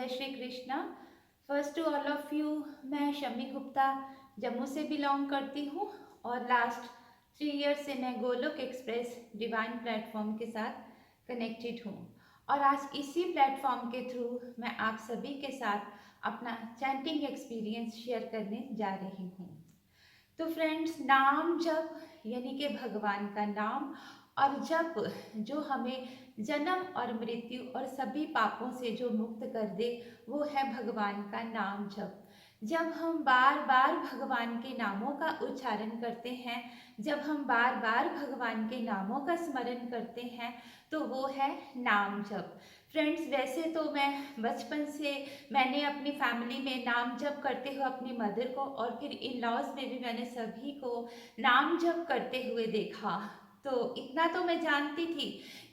जय Shri Krishna. First to all of you, मैं शमी गुप्ता जम्मू से बिलोंग करती हूँ और लास्ट 3 इयर्स से मैं गोलोक एक्सप्रेस डिवाइन प्लेटफॉर्म के साथ कनेक्टेड हूँ। और आज इसी प्लेटफॉर्म के थ्रू मैं आप सभी के साथ अपना चैंटिंग एक्सपीरियंस शेयर करने जा रही हूँ। तो फ्रेंड्स, नाम जप यानी कि भगवान का नाम और जप जो हमें जन्म और मृत्यु और सभी पापों से जो मुक्त कर दे, वो है भगवान का नाम जप। जब हम बार बार भगवान के नामों का उच्चारण करते हैं, जब हम बार बार भगवान के नामों का स्मरण करते हैं, तो वो है नाम जप। फ्रेंड्स, वैसे तो मैं बचपन से मैंने अपनी फैमिली में नाम जप करते हुए अपनी मदर को और फिर इन लॉज में भी मैंने सभी को नाम जप करते हुए देखा। तो इतना तो मैं जानती थी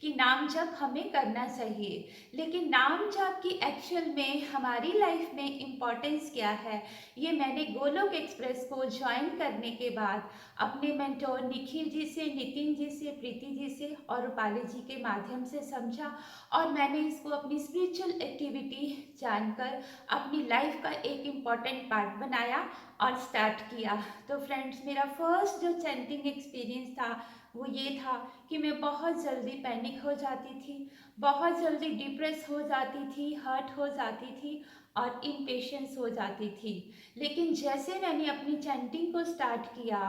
कि नाम जप हमें करना चाहिए, लेकिन नाम जप की एक्चुअल में हमारी लाइफ में इम्पोर्टेंस क्या है, ये मैंने गोलोक एक्सप्रेस को ज्वाइन करने के बाद अपने मेंटोर निखिल जी से, नितिन जी से, प्रीति जी से और रूपाली जी के माध्यम से समझा और मैंने इसको अपनी स्पिरिचुअल एक्टिविटी जानकर अपनी लाइफ का एक इम्पॉर्टेंट पार्ट बनाया और स्टार्ट किया। तो फ्रेंड्स, मेरा फर्स्ट जो चैंटिंग एक्सपीरियंस था वो ये था कि मैं बहुत जल्दी पैनिक हो जाती थी, बहुत जल्दी डिप्रेस हो जाती थी, हर्ट हो जाती थी और इम्पेशेंस हो जाती थी। लेकिन जैसे मैंने अपनी चैंटिंग को स्टार्ट किया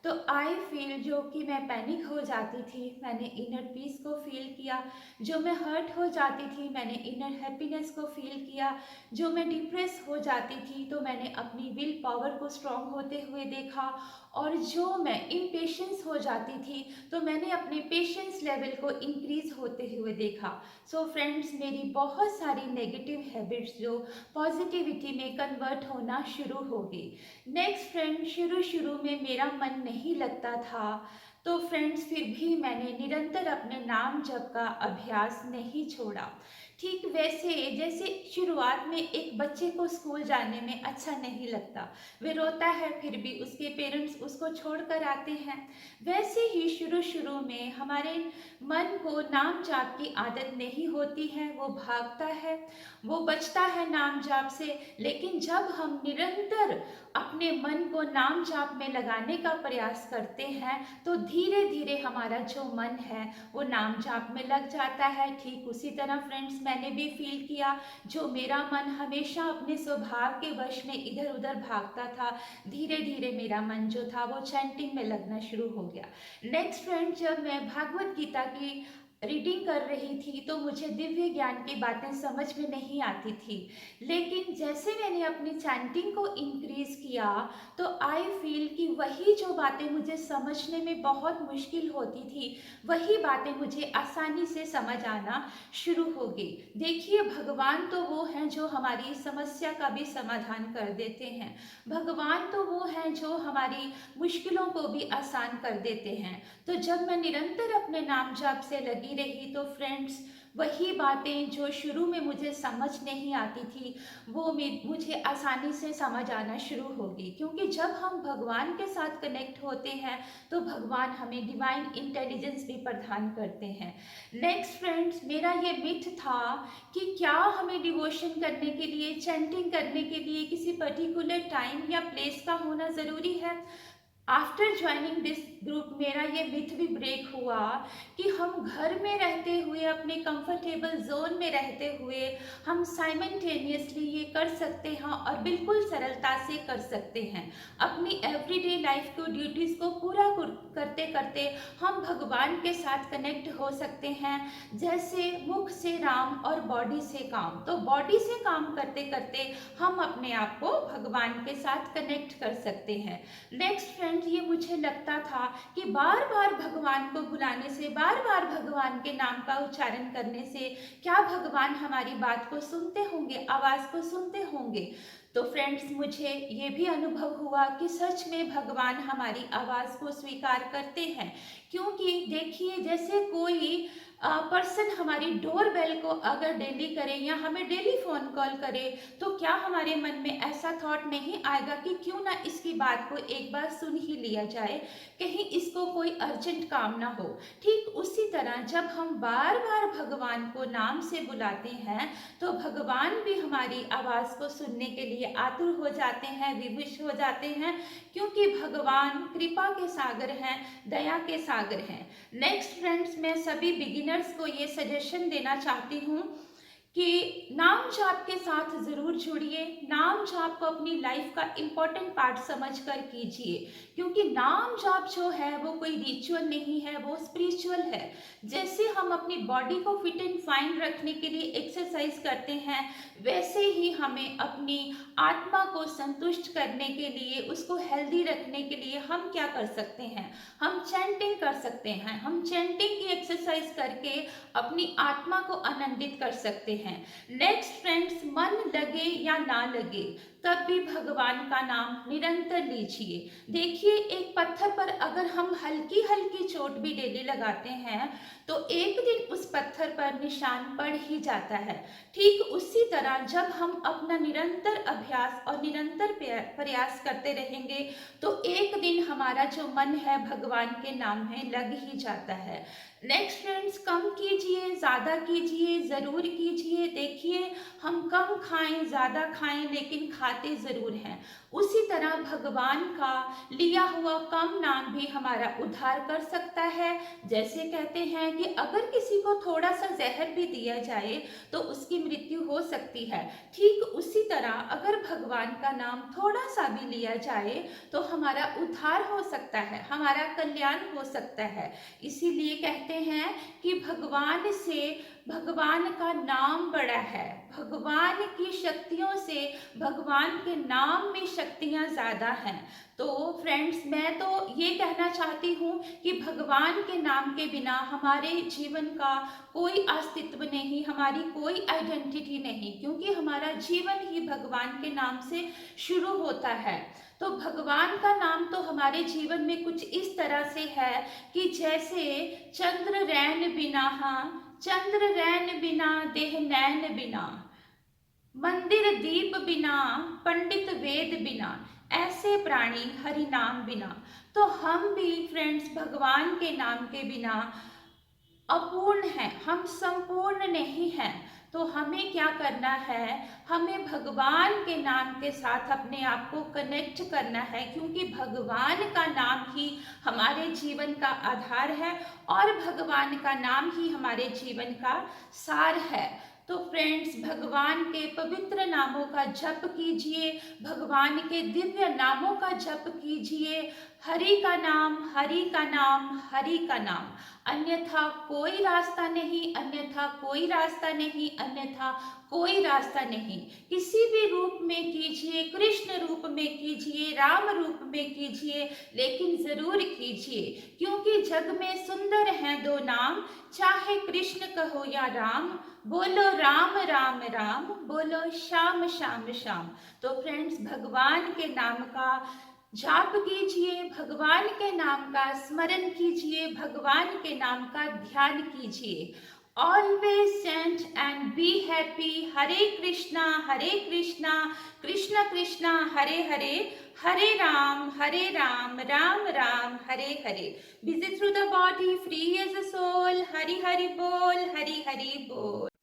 तो आई फील, जो कि मैं पैनिक हो जाती थी मैंने इनर पीस को फील किया, जो मैं हर्ट हो जाती थी मैंने इनर हैप्पीनेस को फील किया, जो मैं डिप्रेस हो जाती थी तो मैंने अपनी विल पावर को स्ट्रॉन्ग होते हुए देखा, और जो मैं इम्पेशेंस हो जाती थी तो मैंने अपने पेशेंस लेवल को इंक्रीज होते हुए देखा। सो फ्रेंड्स, मेरी बहुत सारी नेगेटिव हैबिट्स जो पॉजिटिविटी में कन्वर्ट होना शुरू हो गई। नेक्स्ट फ्रेंड, शुरू शुरू में मेरा मन नहीं लगता था, तो फ्रेंड्स फिर भी मैंने निरंतर अपने नाम जप का अभ्यास नहीं छोड़ा। ठीक वैसे जैसे शुरुआत में एक बच्चे को स्कूल जाने में अच्छा नहीं लगता, वे रोता है फिर भी उसके पेरेंट्स उसको छोड़कर आते हैं, वैसे ही शुरू शुरू में हमारे मन को नाम जाप की आदत नहीं होती है, वो भागता है, वो बचता है नाम जाप से। लेकिन जब हम निरंतर अपने मन को नाम जाप में लगाने का प्रयास करते हैं तो धीरे धीरे हमारा जो मन है वो नाम जाप में लग जाता है। ठीक उसी तरह फ्रेंड्स, मैंने भी फील किया, जो मेरा मन हमेशा अपने स्वभाव के वश में इधर उधर भागता था, धीरे धीरे मेरा मन जो था वो चैंटिंग में लगना शुरू हो गया। नेक्स्ट फ्रेंड, जब मैं भागवत गीता की रीडिंग कर रही थी तो मुझे दिव्य ज्ञान की बातें समझ में नहीं आती थी, लेकिन जैसे मैंने अपनी चैंटिंग को इंक्रीज किया तो आई फील कि वही जो बातें मुझे समझने में बहुत मुश्किल होती थी, वही बातें मुझे आसानी से समझ आना शुरू हो गई। देखिए, भगवान तो वो हैं जो हमारी समस्या का भी समाधान कर देते हैं, भगवान तो वो हैं जो हमारी मुश्किलों को भी आसान कर देते हैं। तो जब मैं निरंतर अपने नाम जाप से लगी रही तो फ्रेंड्स, वही बातें जो शुरू में मुझे समझ नहीं आती थी वो मुझे आसानी से समझ आना शुरू होगी, क्योंकि जब हम भगवान के साथ कनेक्ट होते हैं तो भगवान हमें डिवाइन इंटेलिजेंस भी प्रदान करते हैं। नेक्स्ट फ्रेंड्स, मेरा ये मिथ था कि क्या हमें डिवोशन करने के लिए, चैंटिंग करने के लिए किसी पर्टिकुलर टाइम या प्लेस का होना ज़रूरी है। आफ्टर ज्वाइनिंग दिस ग्रुप मेरा ये मिथ भी ब्रेक हुआ कि हम घर में रहते हुए, अपने कंफर्टेबल जोन में रहते हुए हम साइमल्टेनियसली ये कर सकते हैं और बिल्कुल सरलता से कर सकते हैं। अपनी एवरीडे लाइफ को, ड्यूटीज़ को पूरा करते करते हम भगवान के साथ कनेक्ट हो सकते हैं, जैसे मुख से राम और बॉडी से काम। तो बॉडी से काम करते करते हम अपने आप को भगवान के साथ कनेक्ट कर सकते हैं। नेक्स्ट फ्रेंड, ये मुझे लगता था कि बार बार भगवान को बुलाने से, बार बार भगवान के नाम का उच्चारण करने से क्या भगवान हमारी बात को सुनते होंगे, आवाज़ को सुनते होंगे। तो फ्रेंड्स, मुझे ये भी अनुभव हुआ कि सच में भगवान हमारी आवाज़ को स्वीकार करते हैं, क्योंकि देखिए, जैसे कोई पर्सन हमारी डोर बेल को अगर डेली करे या हमें डेली फ़ोन कॉल करे, तो क्या हमारे मन में ऐसा थॉट नहीं आएगा कि क्यों ना इसकी बात को एक बार सुन ही लिया जाए, कहीं इसको कोई अर्जेंट काम ना हो। ठीक उसी तरह जब हम बार बार भगवान को नाम से बुलाते हैं, तो भगवान भी हमारी आवाज़ को सुनने के लिए आतुर हो जाते हैं, विवश हो जाते हैं, क्योंकि भगवान कृपा के सागर हैं, दया के सागर हैं। नेक्स्ट फ्रेंड्स, मैं सभी बिगिनर्स को ये सजेशन देना चाहती हूँ कि नाम जाप के साथ ज़रूर जुड़िए। नाम जाप को अपनी लाइफ का इम्पोर्टेंट पार्ट समझकर कीजिए, क्योंकि नाम जाप जो है वो कोई रिचुअल नहीं है, वो स्पिरिचुअल है। जैसे हम अपनी बॉडी को फिट एंड फाइन रखने के लिए एक्सरसाइज करते हैं, वैसे ही हमें अपनी आत्मा को संतुष्ट करने के लिए, उसको हेल्दी रखने के लिए हम क्या कर सकते हैं, हम चैंटिंग कर सकते हैं। हम चैंटिंग की एक्सरसाइज करके अपनी आत्मा को आनंदित कर सकते हैं। नेक्स्ट फ्रेंड्स, मन लगे या ना लगे, तब भी भगवान का नाम निरंतर लीजिए। देखिए, एक पत्थर पर अगर हम हल्की हल्की चोट भी डेली लगाते हैं, तो एक दिन उस पत्थर पर निशान पड़ ही जाता है। ठीक उसी तरह जब हम अपना निरंतर अभ्यास और निरंतर प्रयास करते रहेंगे, तो एक दिन हमारा जो मन है भगवान के नाम में लग ही जाता है। नेक्स्ट फ्रेंड्स, कम कीजिए, ज़्यादा कीजिए, ज़रूर कीजिए। देखिए, हम कम खाएं, ज़्यादा खाएं, लेकिन खाते ज़रूर हैं। उसी तरह भगवान का लिया हुआ कम नाम भी हमारा उद्धार कर सकता है। जैसे कहते हैं कि अगर किसी को थोड़ा सा जहर भी दिया जाए तो उसकी मृत्यु हो सकती है। ठीक उसी तरह अगर भगवान का नाम थोड़ा सा भी लिया जाए तो हमारा उद्धार हो सकता है, हमारा कल्याण हो सकता है। इसीलिए कहते हैं कि भगवान का नाम बड़ा है। भगवान की शक्तियों से भगवान के नाम में शक्तियाँ ज़्यादा हैं। तो फ्रेंड्स, मैं तो ये कहना चाहती हूँ कि भगवान के नाम के बिना हमारे जीवन का कोई अस्तित्व नहीं, हमारी कोई आइडेंटिटी नहीं, क्योंकि हमारा जीवन ही भगवान के नाम से शुरू होता है। तो भगवान का नाम तो हमारे जीवन में कुछ इस तरह से है कि जैसे चंद्र रैन बिना, चंद्र रैन बिना, देह नैन बिना, मंदिर दीप बिना, पंडित वेद बिना, ऐसे प्राणी हरि नाम बिना। तो हम भी फ्रेंड्स भगवान के नाम के बिना अपूर्ण हैं, हम संपूर्ण नहीं हैं। तो हमें क्या करना है, हमें भगवान के नाम के साथ अपने आप को कनेक्ट करना है, क्योंकि भगवान का नाम ही हमारे जीवन का आधार है और भगवान का नाम ही हमारे जीवन का सार है। तो फ्रेंड्स, भगवान के पवित्र नामों का जप कीजिए, भगवान के दिव्य नामों का जप कीजिए। हरि का नाम, हरि का नाम, हरि का नाम, अन्यथा कोई रास्ता नहीं, अन्यथा कोई रास्ता नहीं, अन्यथा कोई रास्ता नहीं। किसी भी रूप में कीजिए, कृष्ण रूप में कीजिए, राम रूप में कीजिए, लेकिन जरूर कीजिए, क्योंकि जग में सुंदर हैं दो नाम, चाहे कृष्ण कहो या राम, बोलो राम राम राम, बोलो श्याम श्याम श्याम। तो फ्रेंड्स, भगवान के नाम का जाप कीजिए, भगवान के नाम का स्मरण कीजिए, भगवान के नाम का ध्यान कीजिए। Always chant and be happy. Hare Krishna, Krishna Krishna, Hare Hare, Hare Ram, Ram Ram, Hare Hare. Busy through the body, free as a soul. Hari Hari Bol, Hari Hari Bol.